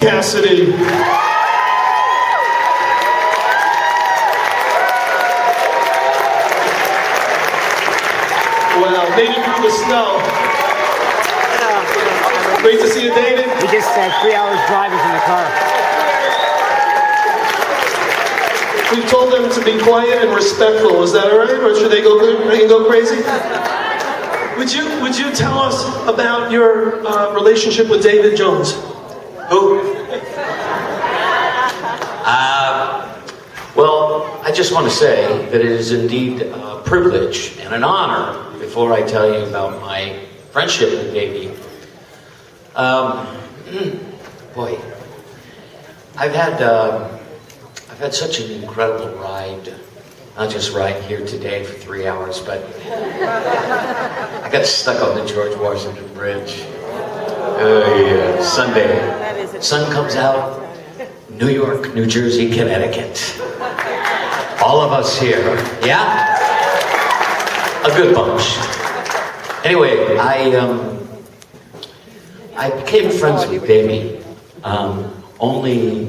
Cassidy. Wow, made it through the snow. Great to see you, David. We just had 3 hours driving in the car. We told them to be quiet and respectful. Is that all right, or should they go crazy? Would you tell us about your relationship with David Jones? Who? Well, I just want to say that it is indeed a privilege and an honor, before I tell you about my friendship with Davy. Boy, I've had such an incredible ride. Not just right here today for 3 hours, but I got stuck on the George Washington Bridge. Sunday. Sun comes out, New York, New Jersey, Connecticut. All of us here, yeah? A good bunch. Anyway, I became friends with Davy only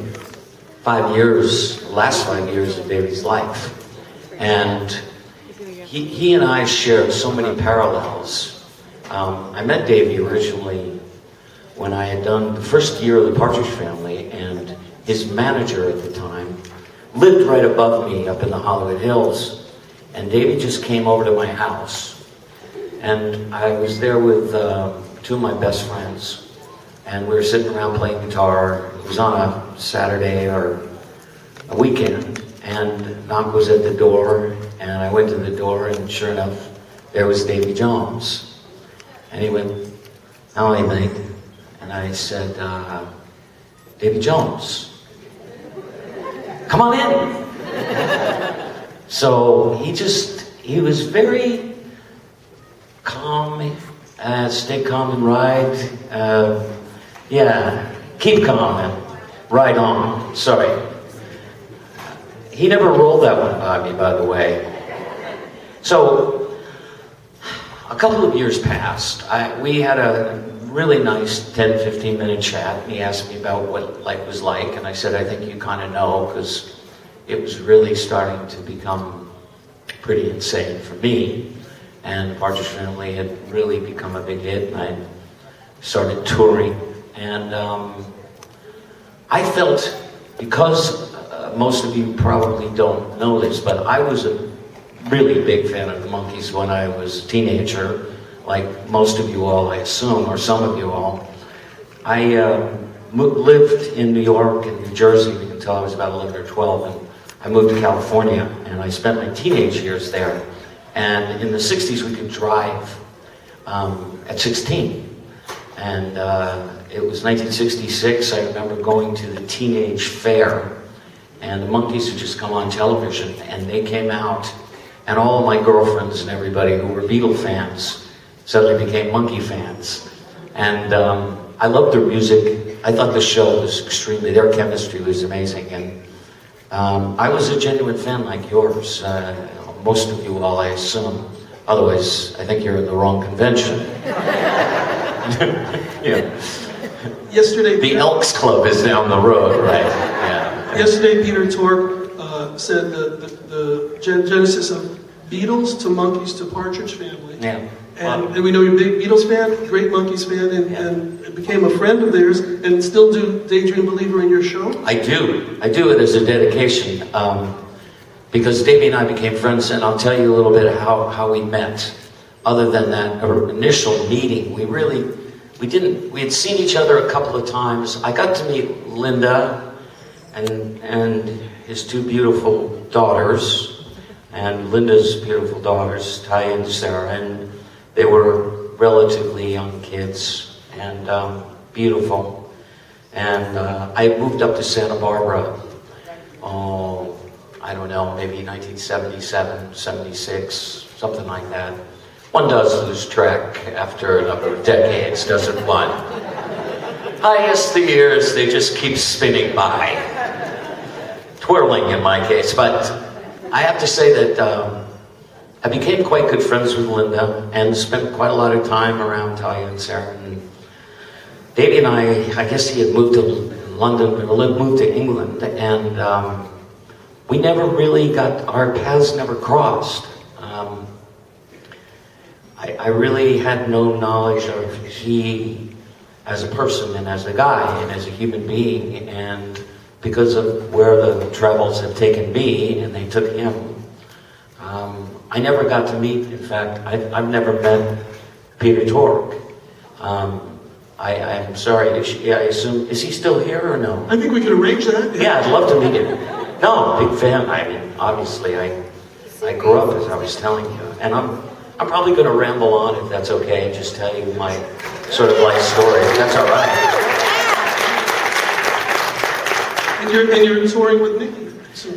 5 years, last 5 years of Davy's life. And he and I shared so many parallels. I met Davy originally when I had done the first year of the Partridge Family, and his manager at the time lived right above me up in the Hollywood Hills. And Davy just came over to my house. And I was there with two of my best friends. And we were sitting around playing guitar. It was on a Saturday or a weekend. And knock was at the door. And I went to the door, and sure enough, there was Davy Jones. And he went, "How are you, mate?" And I said, "Davy Jones, come on in." So he was very calm, stay calm and ride. Yeah, keep calm and ride on. Sorry. He never rolled that one by me, by the way. So, a couple of years passed. We had a really nice 10, 15-minute chat. He asked me about what life was like, and I said, I think you kind of know, because it was really starting to become pretty insane for me. And the Partridge Family had really become a big hit, and I started touring. And I felt, because most of you probably don't know this, but I was a really big fan of the Monkees when I was a teenager, like most of you all, I assume, or some of you all. I lived in New York and New Jersey until I was about 11 or 12, and I moved to California, and I spent my teenage years there. And in the 60s, we could drive at 16. And it was 1966. I remember going to the teenage fair, and the Monkees had just come on television, and they came out, and all of my girlfriends and everybody who were Beatle fans suddenly became Monkee fans. And I loved their music. I thought the show was their chemistry was amazing. And I was a genuine fan like yours. Most of you all, I assume. Otherwise, I think you're in the wrong convention. Yeah. Yesterday, the Elks Club is down the road, right? Yeah. Yesterday, Peter Tork said the genesis of Beatles to Monkees to Partridge Family. Yeah. And we know you're a big Beatles fan, great Monkees fan, and became a friend of theirs, and still do Daydream Believer in your show? I do it as a dedication, because Davy and I became friends, and I'll tell you a little bit how we met. Other than that initial meeting, we had seen each other a couple of times. I got to meet Linda and his two beautiful daughters, and Linda's beautiful daughters, Ty and Sarah, and they were relatively young kids and beautiful. And I moved up to Santa Barbara, I don't know, maybe 1977, 76, something like that. One does lose track after a number of decades, doesn't one? I guess the years, they just keep spinning by. Twirling in my case, but I have to say that I became quite good friends with Linda and spent quite a lot of time around Ty and Sarah. And Davy and I guess he had moved to London, moved to England, and we never really our paths never crossed. I really had no knowledge of he as a person and as a guy and as a human being, and because of where the travels have taken me and they took him, I never got to meet, in fact, I've never met Peter Tork. I'm sorry, I assume, is he still here or no? I think we could arrange that. Yeah, I'd love to meet him. No, big fan. I mean, obviously, I grew up, as I was telling you, and I'm probably going to ramble on, if that's okay, and just tell you my sort of life story. If that's all right. And you're touring with Micky. So.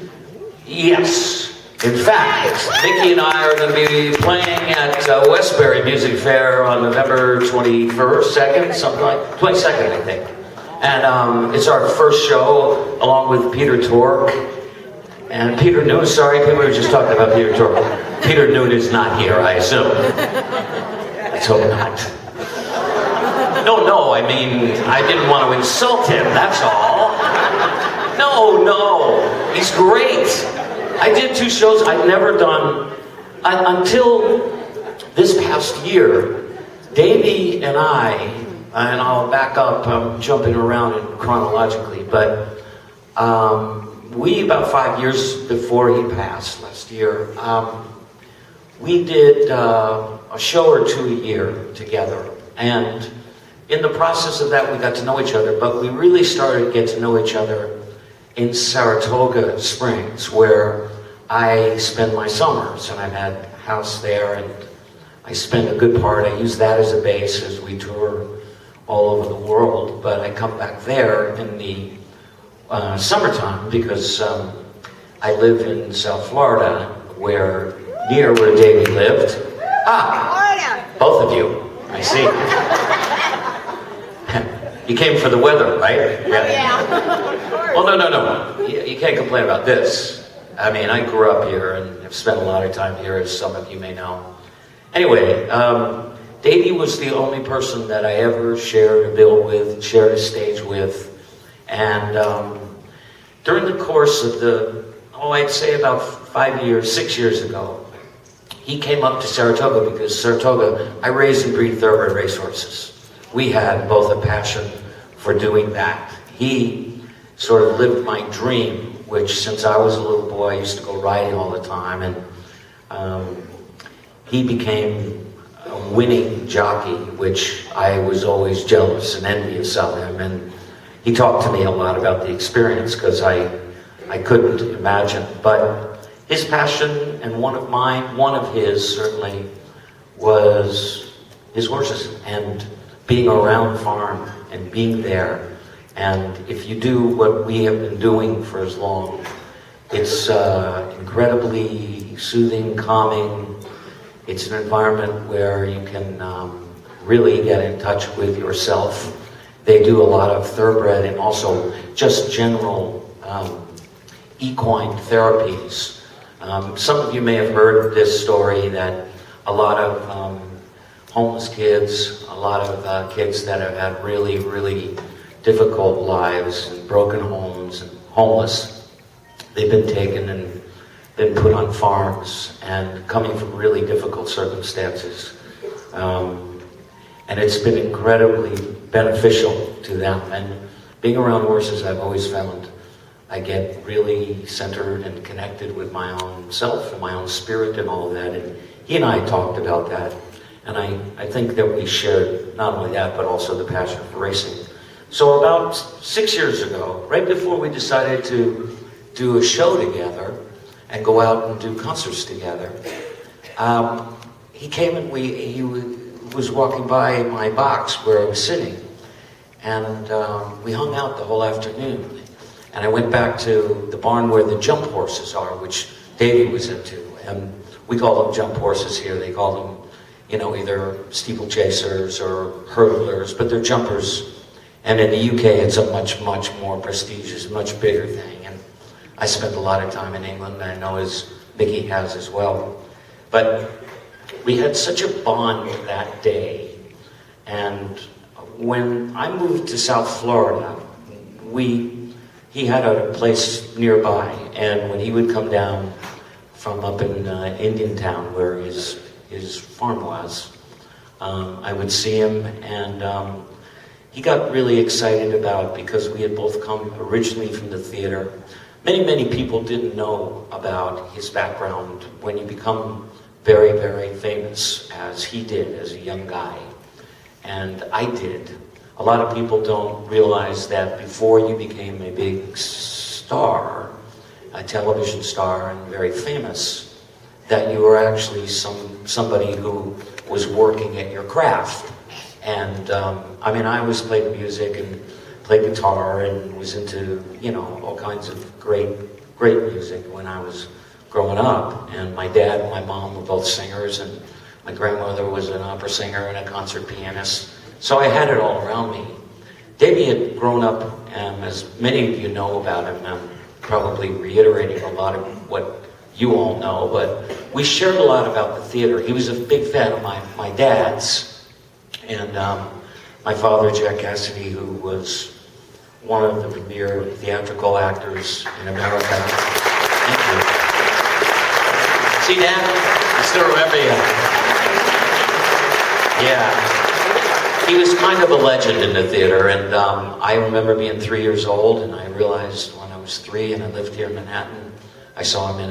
Yes. In fact, Micky and I are going to be playing at Westbury Music Fair on November 21st, 2nd, something like 22nd, I think. And it's our first show, along with Peter Tork. And Peter Noon, sorry, we were just talking about Peter Tork. Peter Noon is not here, I assume. Let's hope not. No, I mean, I didn't want to insult him, that's all. No, he's great. I did 2 shows I'd never done until this past year. Davy and I'll back up, I'm jumping around chronologically, but we, about 5 years before he passed last year, we did a show or 2 a year together. And in the process of that, we got to know each other, but we really started to get to know each other in Saratoga Springs, where I spend my summers, and I've had a house there, and I spend a good part. I use that as a base as we tour all over the world, but I come back there in the summertime because I live in South Florida, near where Davy lived. Both of you, I see. You came for the weather, right? Yeah. Well, no. You can't complain about this. I mean, I grew up here and have spent a lot of time here, as some of you may know. Anyway, Davy was the only person that I ever shared a bill with, shared a stage with. And during the course of I'd say about 6 years ago, he came up to Saratoga because Saratoga, I raised and breed thoroughbred racehorses. We had both a passion for doing that. He sort of lived my dream, which since I was a little boy, I used to go riding all the time, and he became a winning jockey, which I was always jealous and envious of him, and he talked to me a lot about the experience because I couldn't imagine, but his passion, and one of his certainly, was his horses and being around farm and being there. And if you do what we have been doing for as long, it's incredibly soothing, calming. It's an environment where you can really get in touch with yourself. They do a lot of thoroughbred and also just general equine therapies. Some of you may have heard this story that a lot of homeless kids, a lot of kids that have had really, really difficult lives and broken homes and homeless, they've been taken and been put on farms and coming from really difficult circumstances. And it's been incredibly beneficial to them. And being around horses, I've always found I get really centered and connected with my own self and my own spirit and all of that. And he and I talked about that. And I think that we shared not only that, but also the passion for racing. So about 6 years ago, right before we decided to do a show together and go out and do concerts together, he came and he was walking by my box where I was sitting, and we hung out the whole afternoon. And I went back to the barn where the jump horses are, which Davy was into, and we call them jump horses here. They call them, either steeplechasers or hurdlers, but they're jumpers. And in the UK, it's a much, much more prestigious, much bigger thing. And I spent a lot of time in England, and I know as Micky has as well. But we had such a bond that day. And when I moved to South Florida, he had a place nearby, and when he would come down from up in Indiantown, where his farm was, I would see him, and he got really excited about, because we had both come originally from the theater. Many people didn't know about his background when you become very, very famous, as he did as a young guy. And I did. A lot of people don't realize that before you became a big star, a television star and very famous, that you were actually somebody who was working at your craft. And I mean, I always played music and played guitar and was into, all kinds of great music when I was growing up. And my dad and my mom were both singers, and my grandmother was an opera singer and a concert pianist. So I had it all around me. Davy had grown up, as many of you know about him, I'm probably reiterating a lot of what you all know, but we shared a lot about the theater. He was a big fan of my dad's, and my father, Jack Cassidy, who was one of the premier theatrical actors in America. Thank you. See, Dad? I still remember you. Yeah. He was kind of a legend in the theater, and I remember being 3 years old, and I realized when I was 3 and I lived here in Manhattan, I saw him in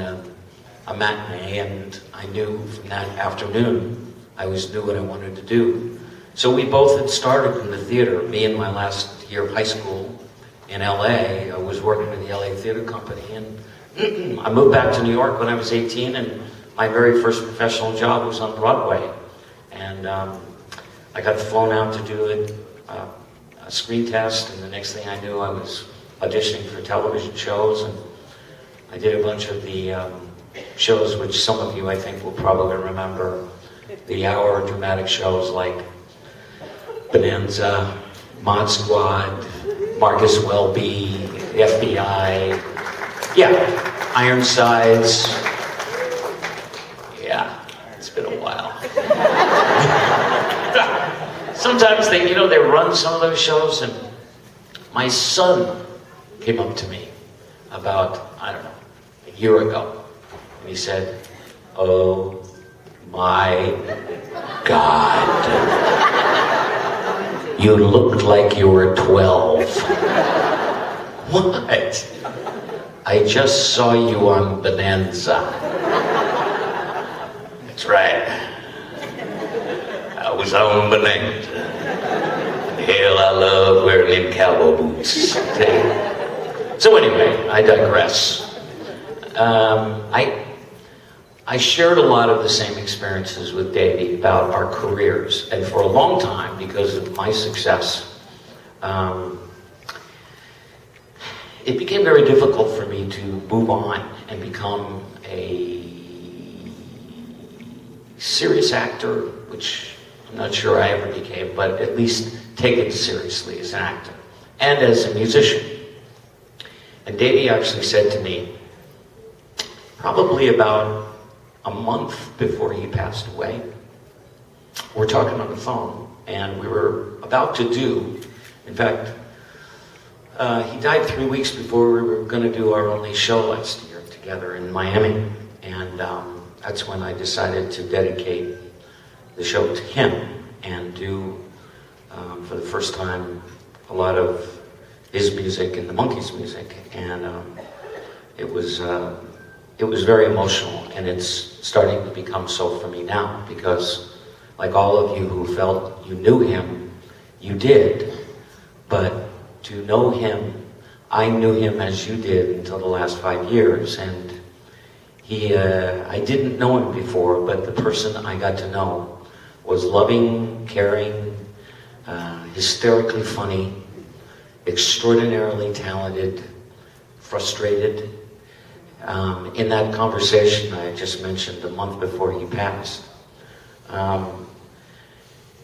a matinee, and I knew from that afternoon, I always knew what I wanted to do. So we both had started in the theater. Me in my last year of high school in LA, I was working with the LA Theater Company, and I moved back to New York when I was 18, and my very first professional job was on Broadway. And I got flown out to do a screen test, and the next thing I knew, I was auditioning for television shows, and I did a bunch of the shows, which some of you, I think, will probably remember, the hour dramatic shows like Bonanza, Mod Squad, Marcus Welby, FBI, Ironsides. Yeah, it's been a while. Sometimes they run some of those shows, and my son came up to me about, I don't know, a year ago, and he said, "Oh my God, you looked like you were 12. What? I just saw you on Bonanza." That's right. I was on Bonanza. Hell, I love wearing them cowboy boots. So anyway, I digress. I shared a lot of the same experiences with Davy about our careers, and for a long time, because of my success, it became very difficult for me to move on and become a serious actor, which I'm not sure I ever became, but at least taken seriously as an actor and as a musician. And Davy actually said to me, probably about a month before he passed away, we're talking on the phone, and we were about to do, in fact, he died 3 weeks before we were going to do our only show last year together in Miami, and that's when I decided to dedicate the show to him and do, for the first time, a lot of his music and the Monkees music, and it was very emotional, and it's starting to become so for me now, because like all of you who felt you knew him, you did, but to know him, I knew him as you did until the last 5 years, and I didn't know him before, but the person I got to know was loving, caring, hysterically funny, extraordinarily talented, frustrated. In that conversation I just mentioned a month before he passed,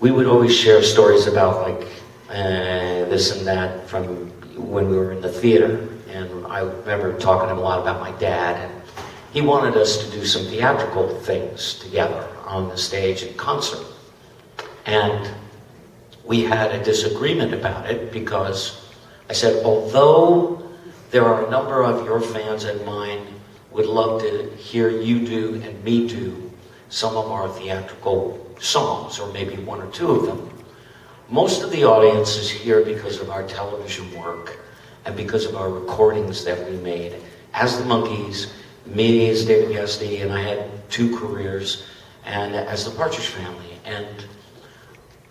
we would always share stories about like this and that from when we were in the theater, and I remember talking to him a lot about my dad, and he wanted us to do some theatrical things together on the stage in concert. And we had a disagreement about it because I said, although there are a number of your fans and mine would love to hear you do and me do some of our theatrical songs, or maybe one or two of them, most of the audience is here because of our television work and because of our recordings that we made as the Monkees, me as David Cassidy, and I had 2 careers, and as the Partridge Family. And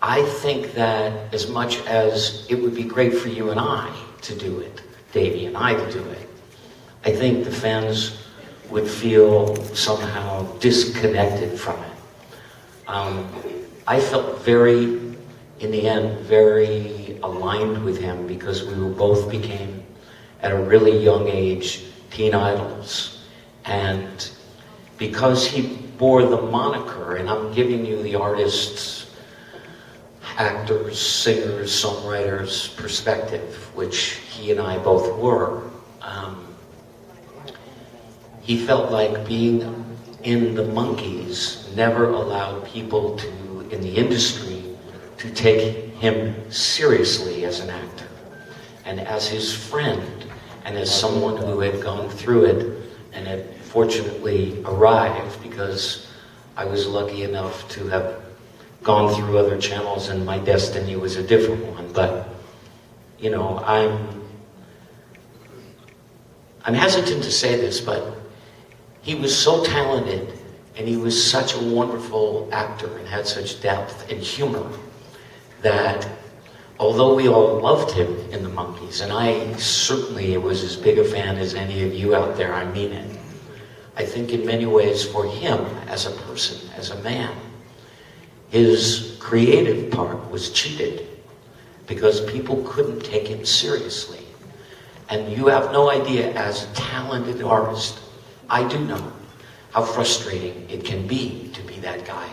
I think that as much as it would be great for you and I to do it, Davy and I to do it, I think the fans would feel somehow disconnected from it. I felt in the end, very aligned with him because we both became, at a really young age, teen idols. And because he bore the moniker, and I'm giving you the artists, actors, singers, songwriters perspective, which he and I both were, he felt like being in the Monkees never allowed people in the industry to take him seriously as an actor. And as his friend, and as someone who had gone through it, and had fortunately arrived, because I was lucky enough to have gone through other channels and my destiny was a different one. But, you know, I'm hesitant to say this, but he was so talented and he was such a wonderful actor and had such depth and humor that although we all loved him in the Monkees, and I certainly was as big a fan as any of you out there, I mean it, I think in many ways for him as a person, as a man, his creative part was cheated because people couldn't take him seriously. And you have no idea, as a talented artist, I do know how frustrating it can be to be that guy.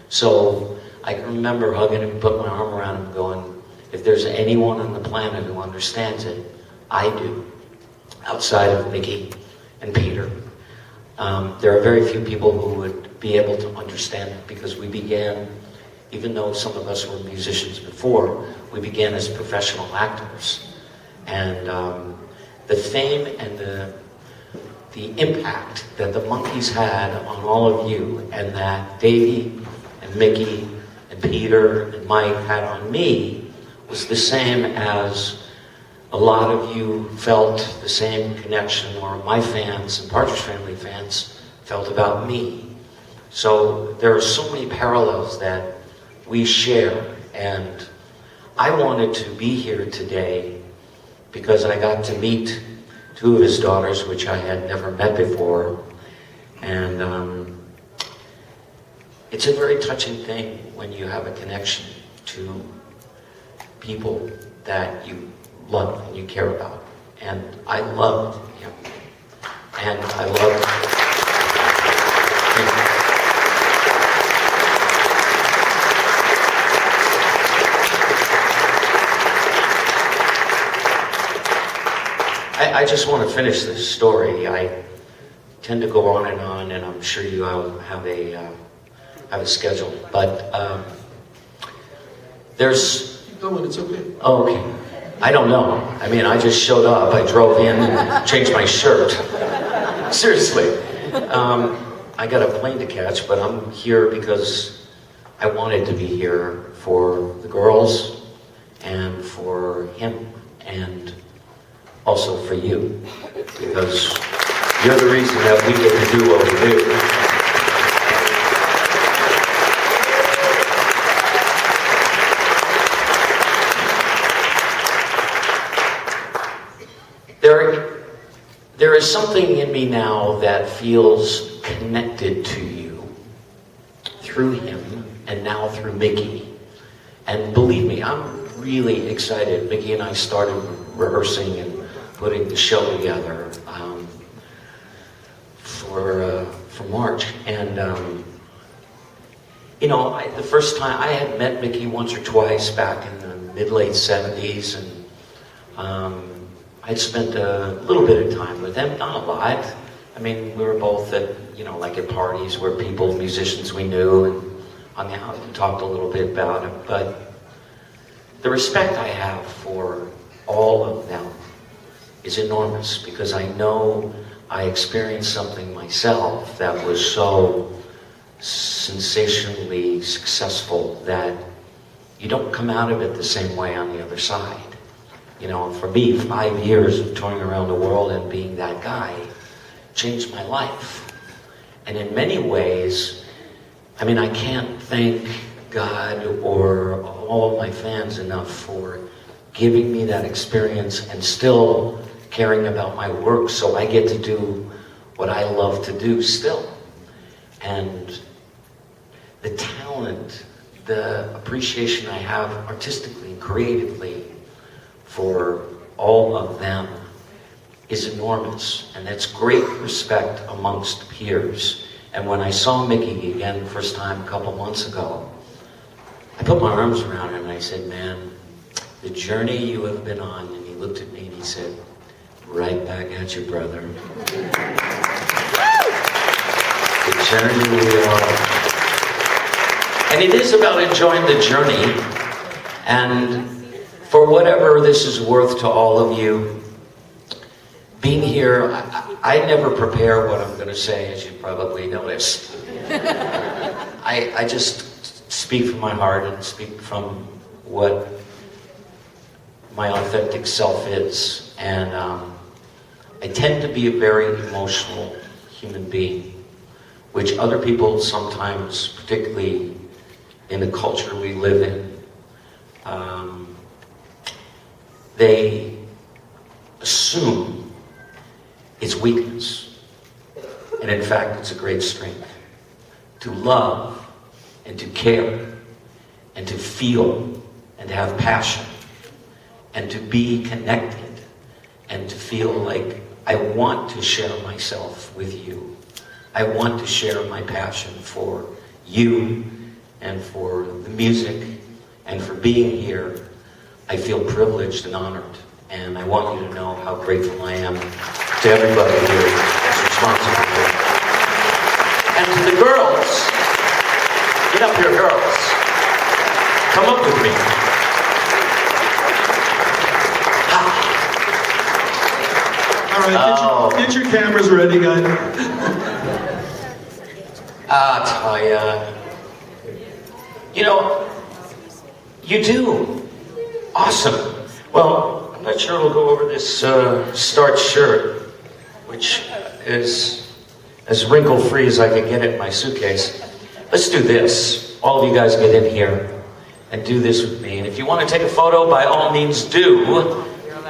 So I can remember hugging him, putting my arm around him, going, if there's anyone on the planet who understands it, I do, outside of Micky and Peter. There are very few people who would be able to understand it, because we began, even though some of us were musicians before, we began as professional actors. And the fame and the impact that the Monkees had on all of you, and that Davy and Micky and Peter and Mike had on me, was the same as a lot of you felt the same connection, or my fans and Partridge Family fans felt about me. So there are so many parallels that we share, and I wanted to be here today because I got to meet 2 of his daughters, which I had never met before. And it's a very touching thing when you have a connection to people that you love and you care about. And I loved him. And I loved him. I just want to finish this story. I tend to go on, and I'm sure you all have a schedule. But there's... Keep going, it's okay. Oh, okay. I don't know. I mean, I just showed up. I drove in and changed my shirt. Seriously. I got a plane to catch, but I'm here because I wanted to be here for the girls and for him, and also for you, because you're the reason that we get to do what we do. There is something in me now that feels connected to you through him, and now through Micky. And believe me, I'm really excited. Micky and I started rehearsing and putting the show together for March. And you know, the first time I had met Micky once or twice back in the mid-late 70s, and I'd spent a little bit of time with him, not a lot. I mean, we were both at, you know, like at parties where people, musicians we knew, and hung out and talked a little bit about it. But the respect I have for all of them is enormous, because I know I experienced something myself that was so sensationally successful that you don't come out of it the same way on the other side. You know, for me, 5 years of touring around the world and being that guy changed my life. And in many ways, I mean, I can't thank God or all of my fans enough for giving me that experience and still caring about my work, so I get to do what I love to do still. And the talent, the appreciation I have artistically and creatively for all of them is enormous, and that's great respect amongst peers. And when I saw Micky again the first time a couple months ago, I put my arms around him and I said, man, the journey you have been on, and he looked at me and he said, right back at you, brother. The journey we are. And it is about enjoying the journey, and for whatever this is worth to all of you, being here, I never prepare what I'm going to say, as you probably noticed. I just speak from my heart and speak from what my authentic self is. And I tend to be a very emotional human being, which other people sometimes, particularly in the culture we live in, they assume it's weakness. And in fact, it's a great strength. To love and to care and to feel and to have passion and to be connected and to feel like I want to share myself with you. I want to share my passion for you and for the music and for being here. I feel privileged and honored, and I want you to know how grateful I am to everybody here who's responsible for it. And to the girls, get up here, girls. Come up with me. All right, get your cameras ready, guys. Taya, you know, you do. Awesome. Well, I'm not sure it'll go over this starched shirt, which is as wrinkle-free as I could get it in my suitcase. Let's do this. All of you guys get in here and do this with me. And if you want to take a photo, by all means do.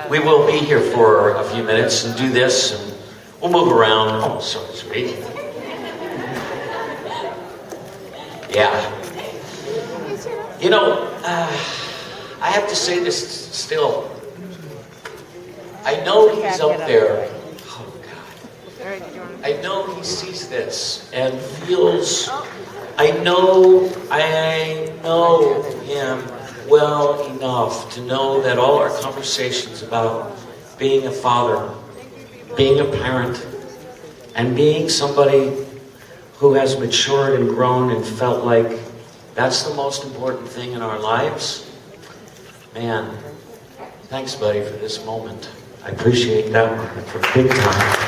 We will be here for a few minutes and do this, and we'll move around. Oh, so sweet. Yeah. You know, I have to say this still. I know he's up there. Oh, God. I know he sees this and feels, I know him well enough to know that all our conversations about being a father, being a parent, and being somebody who has matured and grown and felt like that's the most important thing in our lives. Man, thanks, buddy, for this moment. I appreciate that one for big time.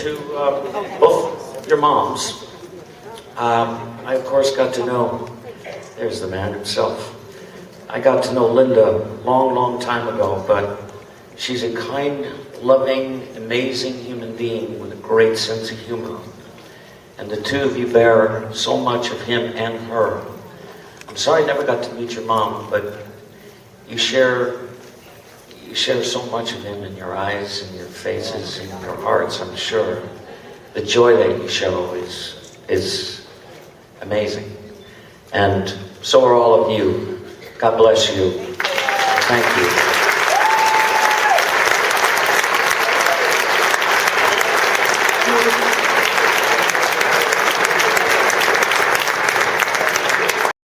To both your moms, I of course got to know, there's the man himself. I got to know Linda long time ago, but she's a kind, loving, amazing human being with a great sense of humor. And the two of you bear so much of him and her. I'm sorry I never got to meet your mom, but you share so much of him in your eyes and your faces and your hearts, I'm sure. The joy that you show is amazing. And so are all of you. God bless you. Thank you.